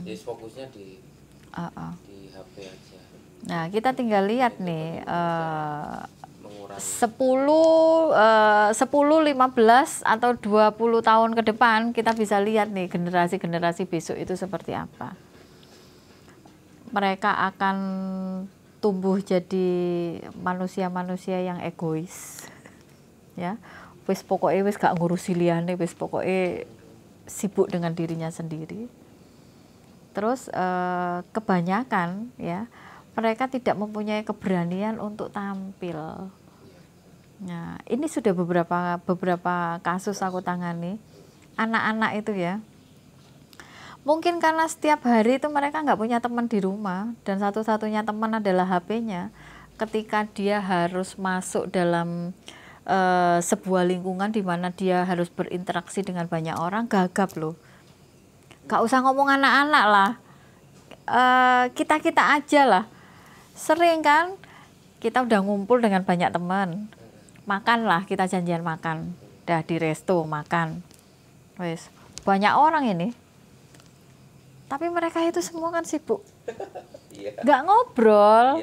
Jadi fokusnya di HP aja. Nah, kita tinggal lihat nih, Mengurangi 10, 15 atau 20 tahun ke depan kita bisa lihat nih generasi-generasi besok itu seperti apa. Mereka akan tumbuh jadi manusia-manusia yang egois, ya. Wis pokoknya wis gak ngurusi liyane, wis pokoknya sibuk dengan dirinya sendiri. Terus kebanyakan ya mereka tidak mempunyai keberanian untuk tampil. Nah, ini sudah beberapa kasus aku tangani anak-anak itu ya. Mungkin karena setiap hari itu mereka nggak punya teman di rumah dan satu-satunya teman adalah HP-nya. Ketika dia harus masuk dalam sebuah lingkungan di mana dia harus berinteraksi dengan banyak orang, gagap loh. Gak usah ngomong anak-anak lah, kita-kita aja lah. Sering kan kita udah ngumpul dengan banyak teman, makan lah, kita janjian makan, udah di resto makan, wes banyak orang ini. Tapi mereka itu semua kan sibuk, nggak ngobrol,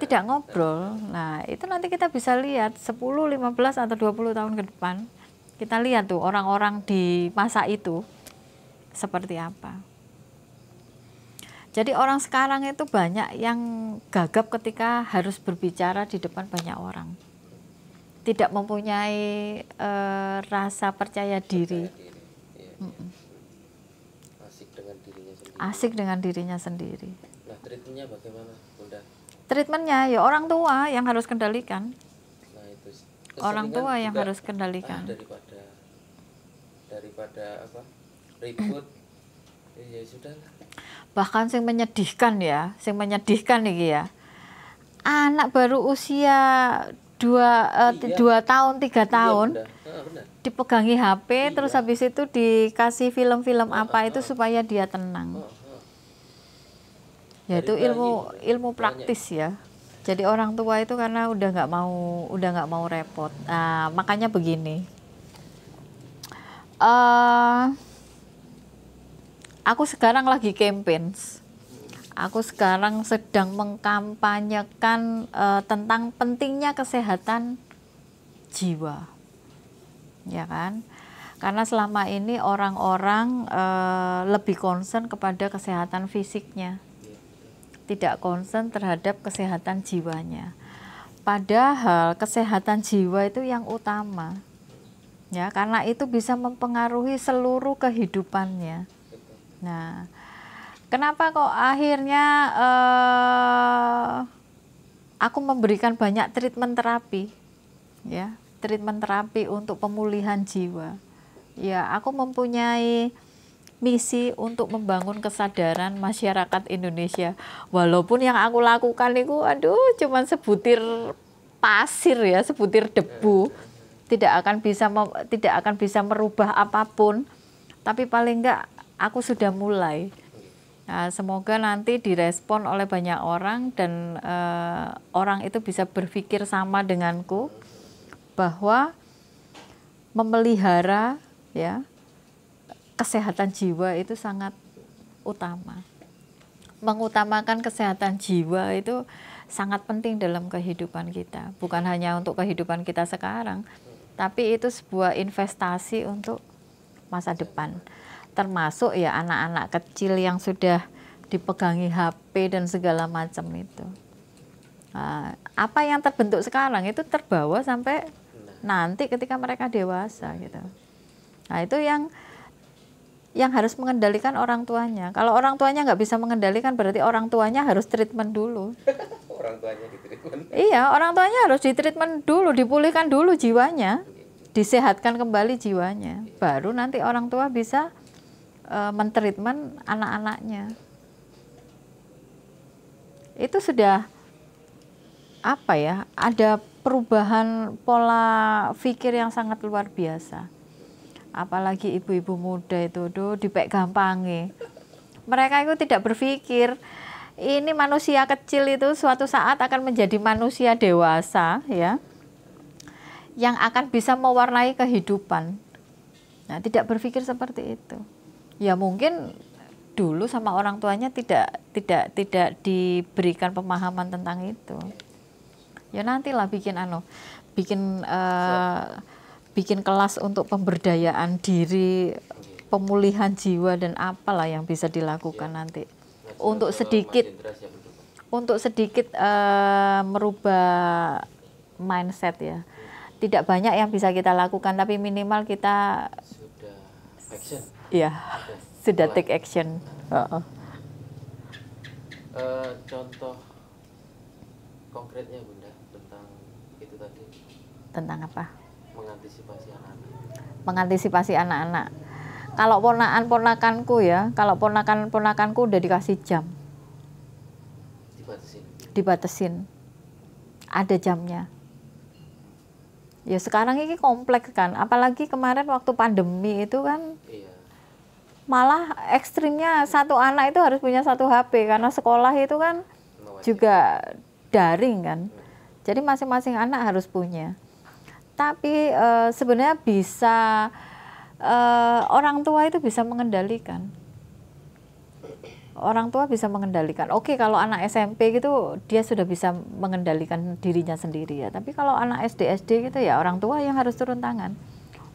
tidak ngobrol. Nah, itu nanti kita bisa lihat 10, 15 atau 20 tahun ke depan. Kita lihat tuh orang-orang di masa itu seperti apa. Jadi orang sekarang itu banyak yang gagap ketika harus berbicara di depan banyak orang. Tidak mempunyai rasa percaya diri. Asik dengan dirinya sendiri. Nah, treatmentnya bagaimana, Bunda? Treatmentnya ya orang tua yang harus kendalikan. Nah, itu orang tua yang harus kendalikan. Daripada apa? Ribut. Ya sudahlah. Bahkan yang menyedihkan ya, yang menyedihkan nih ya. Anak baru usia 2 tahun, 3 tahun. Benar. Dipegangi HP, terus habis itu dikasih film-film apa itu supaya dia tenang. Yaitu ilmu praktis ya. Jadi orang tua itu karena udah nggak mau repot. Nah, makanya begini. Aku sekarang lagi campaign. Aku sekarang sedang mengkampanyekan tentang pentingnya kesehatan jiwa. Ya kan? Karena selama ini orang-orang lebih concern kepada kesehatan fisiknya, tidak concern terhadap kesehatan jiwanya. Padahal kesehatan jiwa itu yang utama, ya, karena itu bisa mempengaruhi seluruh kehidupannya. Nah, kenapa kok akhirnya aku memberikan banyak treatment terapi, ya? Treatment terapi untuk pemulihan jiwa. Ya, aku mempunyai misi untuk membangun kesadaran masyarakat Indonesia. Walaupun yang aku lakukan itu, cuman sebutir pasir ya, sebutir debu, tidak akan bisa merubah apapun. Tapi paling enggak aku sudah mulai. Nah, semoga nanti direspon oleh banyak orang dan orang itu bisa berpikir sama denganku. Bahwa memelihara ya kesehatan jiwa itu sangat utama. Mengutamakan kesehatan jiwa itu sangat penting dalam kehidupan kita. Bukan hanya untuk kehidupan kita sekarang, tapi itu sebuah investasi untuk masa depan. Termasuk ya anak-anak kecil yang sudah dipegangi HP dan segala macam itu. Nah, apa yang terbentuk sekarang itu terbawa sampai nanti ketika mereka dewasa gitu. Nah, itu yang harus mengendalikan orang tuanya. Kalau orang tuanya nggak bisa mengendalikan, berarti orang tuanya harus treatment dulu. Orang tuanya ditreatment. Iya, orang tuanya harus ditreatment dulu, dipulihkan dulu jiwanya, disehatkan kembali jiwanya. Baru nanti orang tua bisa mentreatment anak-anaknya. Itu sudah apa ya? Ada perubahan pola pikir yang sangat luar biasa. Apalagi ibu-ibu muda itu dipek gampangi. Mereka itu tidak berpikir ini manusia kecil itu suatu saat akan menjadi manusia dewasa ya, yang akan bisa mewarnai kehidupan. Nah, tidak berpikir seperti itu. Ya mungkin dulu sama orang tuanya tidak diberikan pemahaman tentang itu. Ya nantilah bikin kelas untuk pemberdayaan diri, pemulihan jiwa dan apalah yang bisa dilakukan nanti untuk sedikit merubah mindset ya. Tidak banyak yang bisa kita lakukan, tapi minimal kita sudah take action. Contoh konkretnya Bunda tentang itu tadi. Tentang apa? Mengantisipasi anak-anak. Mengantisipasi anak-anak. Kalau kalau ponakanku udah dikasih jam. Dibatasin. Ada jamnya. Ya sekarang ini kompleks kan, apalagi kemarin waktu pandemi itu kan, malah ekstrimnya satu anak itu harus punya 1 HP karena sekolah itu kan juga daring kan, jadi masing-masing anak harus punya. Tapi sebenarnya bisa orang tua itu bisa mengendalikan. Orang tua bisa mengendalikan. Oke, kalau anak SMP gitu dia sudah bisa mengendalikan dirinya sendiri ya. Tapi kalau anak SD gitu ya orang tua yang harus turun tangan.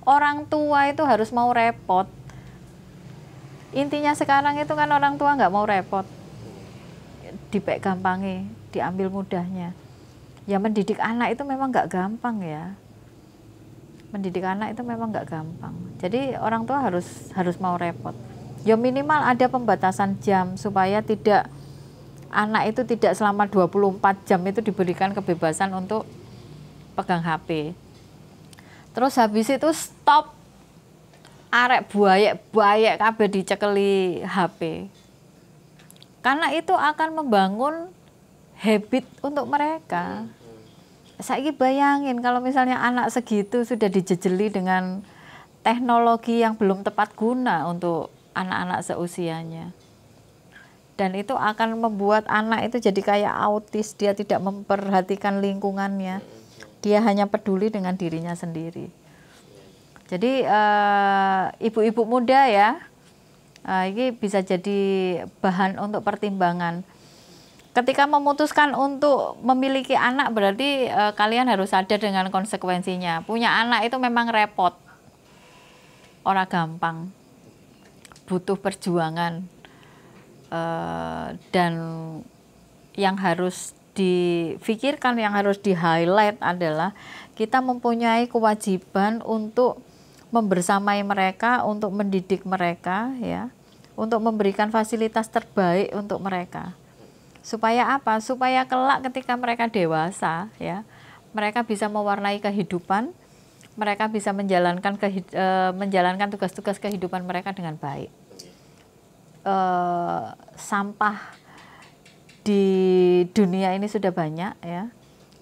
Orang tua itu harus mau repot. Intinya sekarang itu kan orang tua nggak mau repot. Dipek gampangi, diambil mudahnya. Ya mendidik anak itu memang nggak gampang ya. Mendidik anak itu memang nggak gampang. Jadi orang tua harus mau repot. Ya minimal ada pembatasan jam supaya anak itu tidak selama 24 jam itu diberikan kebebasan untuk pegang HP. Terus habis itu stop arek buayek kabeh dicekeli HP. Karena itu akan membangun habit untuk mereka. Saiki bayangin kalau misalnya anak segitu sudah dijejeli dengan teknologi yang belum tepat guna untuk anak-anak seusianya, dan itu akan membuat anak itu jadi kayak autis. Dia tidak memperhatikan lingkungannya, dia hanya peduli dengan dirinya sendiri. Jadi ibu-ibu muda ya, ini bisa jadi bahan untuk pertimbangan. Ketika memutuskan untuk memiliki anak berarti kalian harus sadar dengan konsekuensinya. Punya anak itu memang repot, ora gampang, butuh perjuangan, dan yang harus difikirkan, yang harus di-highlight adalah kita mempunyai kewajiban untuk membersamai mereka, untuk mendidik mereka ya, untuk memberikan fasilitas terbaik untuk mereka. Supaya apa? Supaya kelak ketika mereka dewasa ya, mereka bisa mewarnai kehidupan, mereka bisa menjalankan tugas-tugas kehidupan mereka dengan baik. Sampah di dunia ini sudah banyak ya,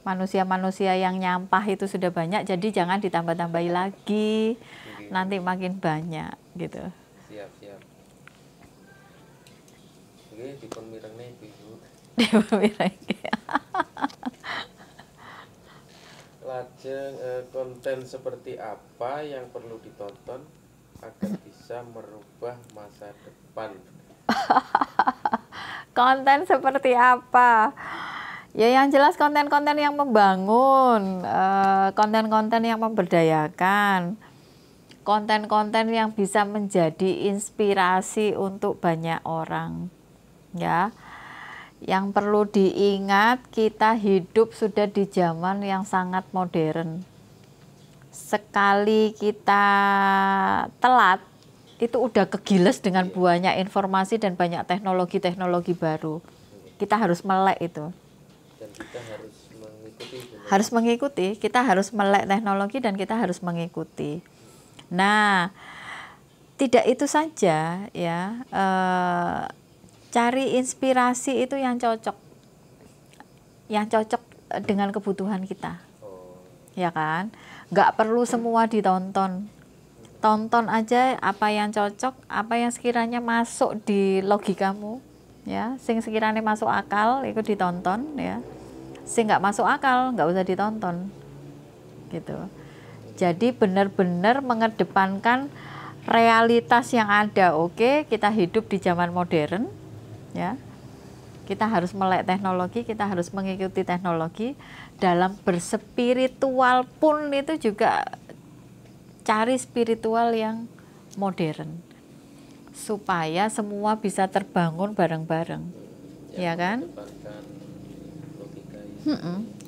manusia-manusia yang nyampah itu sudah banyak, jadi jangan ditambah-tambahi lagi, nanti makin banyak gitu. Siap. Oke, dipun mirenge Ibu. Lajeng konten seperti apa yang perlu ditonton agar bisa merubah masa depan? Konten seperti apa? Ya yang jelas konten-konten yang membangun, konten-konten yang memberdayakan, konten-konten yang bisa menjadi inspirasi untuk banyak orang. Ya. Yang perlu diingat, kita hidup sudah di zaman yang sangat modern. Sekali kita telat, itu udah kegiles dengan banyak informasi dan banyak teknologi-teknologi baru. Kita harus melek itu. Dan kita harus mengikuti. Kita harus melek teknologi dan kita harus mengikuti. Nah, tidak itu saja ya. Cari inspirasi itu yang cocok dengan kebutuhan kita, ya kan? Nggak perlu semua ditonton, tonton aja apa yang cocok, apa yang sekiranya masuk di logikamu, ya, sing sekiranya masuk akal itu ditonton, ya, sing nggak masuk akal nggak usah ditonton, gitu. Jadi benar-benar mengedepankan realitas yang ada. Oke, kita hidup di zaman modern, ya. Kita harus melek teknologi, kita harus mengikuti teknologi. Dalam berspiritual pun itu juga cari spiritual yang modern, supaya semua bisa terbangun bareng-bareng, ya kan?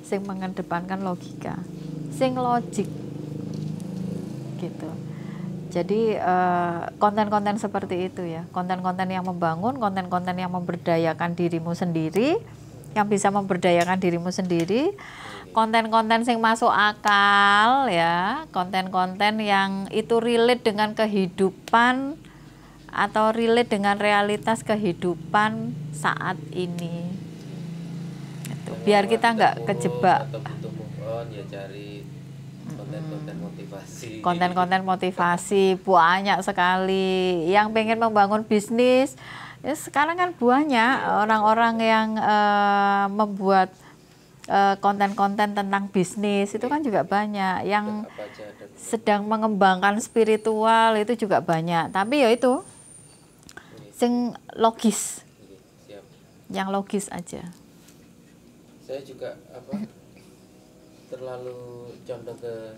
Sing mengedepankan logika, sing logik, gitu. Jadi konten-konten seperti itu ya, konten-konten yang membangun, konten-konten yang memberdayakan dirimu sendiri, yang bisa memberdayakan dirimu sendiri, konten-konten yang masuk akal ya, konten-konten yang itu relate dengan kehidupan atau relate dengan realitas kehidupan saat ini. Itu. Biar kita nggak kejebak. Atau butuh move on ya cari konten-konten motivasi. Konten-konten motivasi banyak sekali. Yang pengen membangun bisnis, ya sekarang kan banyak orang-orang yang membuat konten-konten tentang bisnis, itu kan juga banyak. Yang sedang mengembangkan spiritual itu juga banyak. Tapi ya itu, sing logis, yang logis aja. Saya juga terlalu condong ke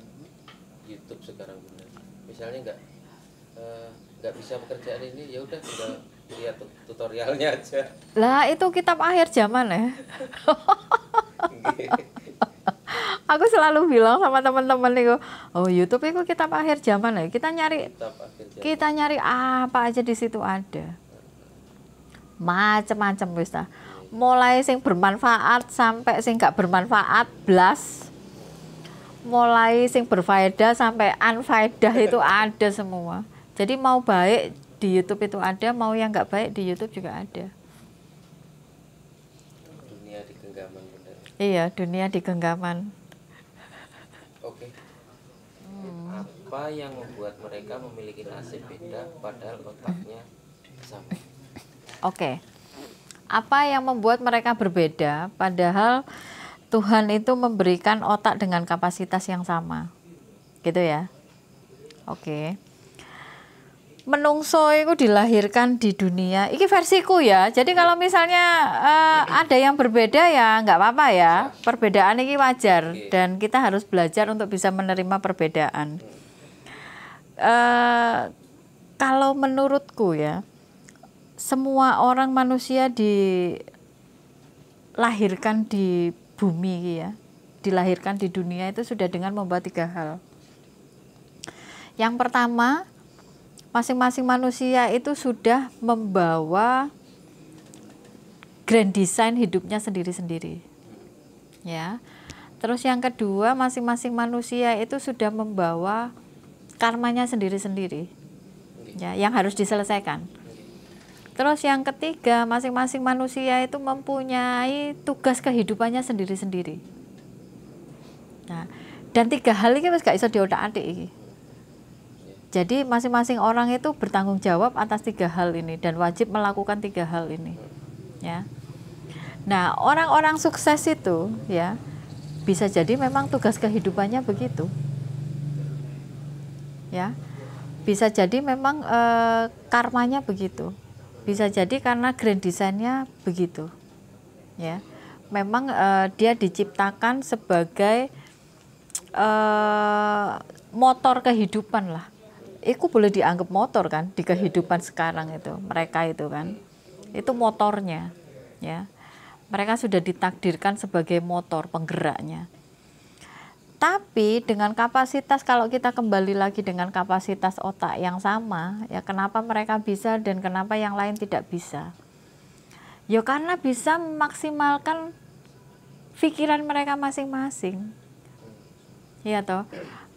YouTube sekarang, benar. Misalnya nggak bisa pekerjaan ini, ya udah tinggal lihat tutorialnya aja. Lah itu kitab akhir zaman ya. Aku selalu bilang sama teman-teman nih, oh YouTube itu kitab akhir zaman ya. Kita nyari apa aja di situ ada. Macam-macam wis ta. Mulai sing bermanfaat sampai sing gak bermanfaat blas. Mulai sing berfaedah sampai unfaedah itu ada semua. Jadi mau baik di YouTube itu ada, mau yang nggak baik di YouTube juga ada. Dunia di genggaman, benar. Iya, dunia di genggaman. Oke. Apa yang membuat mereka memiliki nasib beda padahal otaknya sama? Oke. Apa yang membuat mereka berbeda padahal Tuhan itu memberikan otak dengan kapasitas yang sama. Gitu ya. Oke. Menungso itu dilahirkan di dunia. Iki versiku ya. Jadi kalau misalnya ada yang berbeda ya nggak apa-apa ya. Perbedaan ini wajar dan kita harus belajar untuk bisa menerima perbedaan. Kalau menurutku ya, semua orang manusia dilahirkan di bumi ya, dilahirkan di dunia itu sudah dengan membawa 3 hal. Yang pertama, masing-masing manusia itu sudah membawa grand design hidupnya sendiri-sendiri. Ya. Terus yang kedua, masing-masing manusia itu sudah membawa karmanya sendiri-sendiri. Ya, yang harus diselesaikan. Terus yang ketiga, masing-masing manusia itu mempunyai tugas kehidupannya sendiri-sendiri. Nah, dan 3 hal ini gak iso diotak-atik iki. Jadi masing-masing orang itu bertanggung jawab atas 3 hal ini dan wajib melakukan 3 hal ini. Ya. Nah, orang-orang sukses itu ya bisa jadi memang tugas kehidupannya begitu. Ya. Bisa jadi memang karmanya begitu. Bisa jadi karena grand design-nya begitu. Ya. Memang dia diciptakan sebagai motor kehidupan lah. Itu boleh dianggap motor kan di kehidupan sekarang itu. Mereka itu kan. Itu motornya, ya. Mereka sudah ditakdirkan sebagai motor penggeraknya. Tapi dengan kapasitas, kalau kita kembali lagi dengan kapasitas otak yang sama, ya kenapa mereka bisa dan kenapa yang lain tidak bisa? Ya karena bisa memaksimalkan pikiran mereka masing-masing. Ya toh,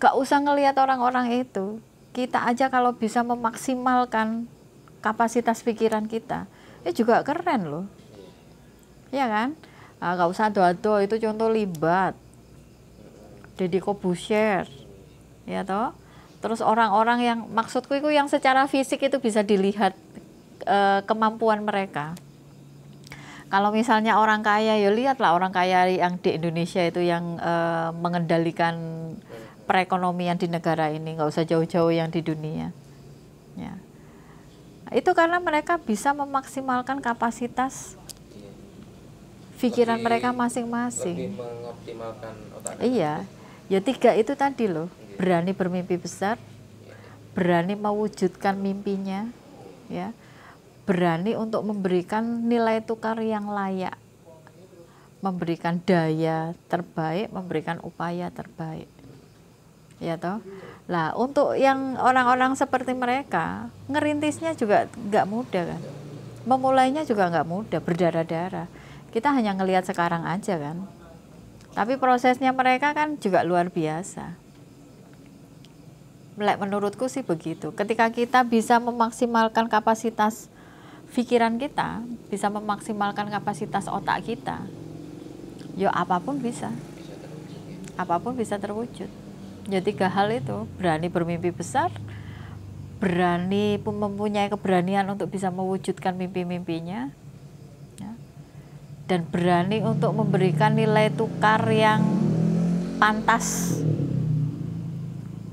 gak usah ngelihat orang-orang itu. Kita aja kalau bisa memaksimalkan kapasitas pikiran kita, juga keren loh. Ya kan? Nah, gak usah ado-ado, itu contoh Libat, Deddy Corbuzier, ya toh. Terus orang-orang yang maksudku itu yang secara fisik itu bisa dilihat kemampuan mereka. Kalau misalnya orang kaya, ya lihatlah orang kaya yang di Indonesia itu yang mengendalikan perekonomian di negara ini, nggak usah jauh-jauh yang di dunia, Ya. Itu karena mereka bisa memaksimalkan kapasitas Iya. pikiran Lebih- mereka Lebih masing-masing. mengoptimalkan otak. Iya, ya 3 itu tadi loh, berani bermimpi besar, Iya. berani mewujudkan mimpinya, ya, berani untuk memberikan nilai tukar yang layak, memberikan daya terbaik, memberikan upaya terbaik, ya toh. Lah untuk yang orang-orang seperti mereka, ngerintisnya juga nggak mudah kan, memulainya juga nggak mudah, berdarah-darah. Kita hanya ngelihat sekarang aja kan, tapi prosesnya mereka kan juga luar biasa. Menurutku sih begitu. Ketika kita bisa memaksimalkan kapasitas pikiran kita, bisa memaksimalkan kapasitas otak kita, ya apapun bisa. Bisa terwujud ya. Apapun bisa terwujud. Ya 3 hal itu, berani bermimpi besar, berani mempunyai keberanian untuk bisa mewujudkan mimpi-mimpinya, ya, dan berani untuk memberikan nilai tukar yang pantas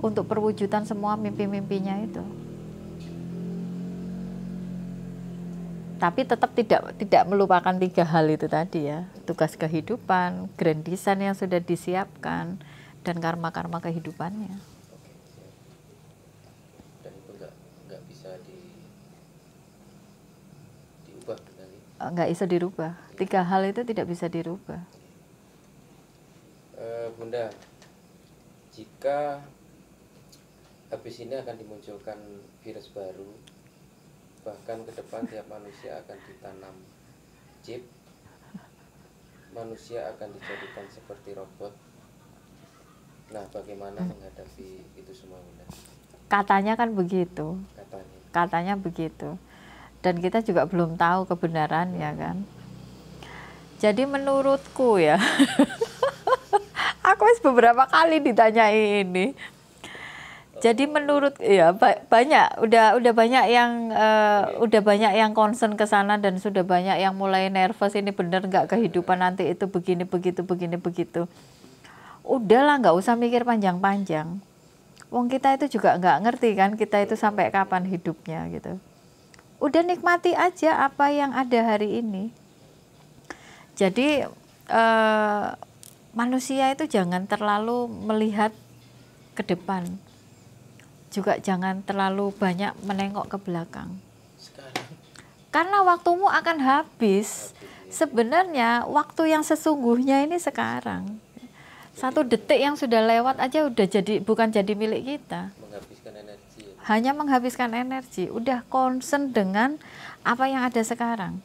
untuk perwujudan semua mimpi-mimpinya itu. Tapi tetap tidak melupakan 3 hal itu tadi ya, tugas kehidupan, grand design yang sudah disiapkan, dan karma-karma kehidupannya. Oke, siap. Dan itu nggak bisa diubah nanti. Nggak bisa dirubah. 3 hal itu tidak bisa dirubah. Bunda, jika habis ini akan dimunculkan virus baru, bahkan ke depan tiap manusia akan ditanam chip, manusia akan dijadikan seperti robot. Nah, bagaimana menghadapi itu semua, Bunda? Katanya kan begitu. Katanya begitu. Dan kita juga belum tahu kebenarannya kan. Jadi menurutku ya, aku beberapa kali ditanyai ini. Jadi menurut ya banyak udah banyak yang concern ke sana, dan sudah banyak yang mulai nervous, ini bener nggak kehidupan nanti itu begini begitu. Udahlah, nggak usah mikir panjang-panjang. Wong kita itu juga nggak ngerti kan kita itu sampai kapan hidupnya gitu. Udah nikmati aja apa yang ada hari ini. Jadi manusia itu jangan terlalu melihat ke depan. Juga jangan terlalu banyak menengok ke belakang. Sekarang. Karena waktumu akan habis. Sebenarnya waktu yang sesungguhnya ini sekarang. 1 detik yang sudah lewat aja udah bukan jadi milik kita. Menghabiskan energi. Ya? Hanya menghabiskan energi. Udah concern dengan apa yang ada sekarang.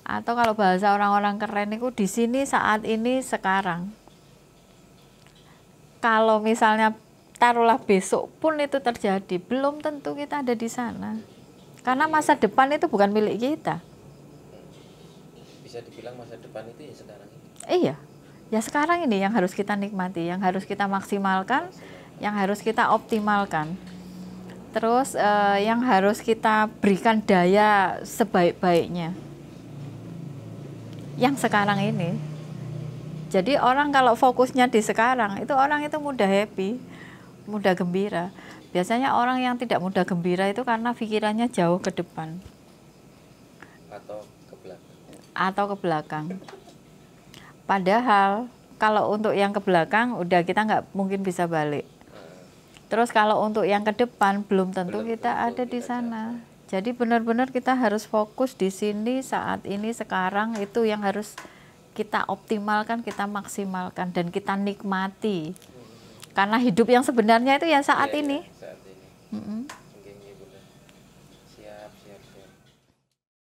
Atau kalau bahasa orang-orang keren itu di sini saat ini sekarang. Kalau misalnya taruhlah besok pun itu terjadi, belum tentu kita ada di sana. Karena masa depan itu bukan milik kita. Bisa dibilang masa depan itu ya sekarang ini. Iya. Ya sekarang ini yang harus kita nikmati, yang harus kita maksimalkan, yang harus kita optimalkan. Terus yang harus kita berikan daya sebaik-baiknya. Yang sekarang ini. Jadi orang kalau fokusnya di sekarang, itu orang itu mudah happy, mudah gembira. Biasanya orang yang tidak mudah gembira itu karena pikirannya jauh ke depan. Atau ke belakang. Padahal kalau untuk yang ke belakang udah kita nggak mungkin bisa balik. Terus kalau untuk yang ke depan belum tentu kita ada di sana. Jadi benar-benar kita harus fokus di sini saat ini sekarang, itu yang harus kita optimalkan, kita maksimalkan, dan kita nikmati. Karena hidup yang sebenarnya itu ya saat ini. Saat ini.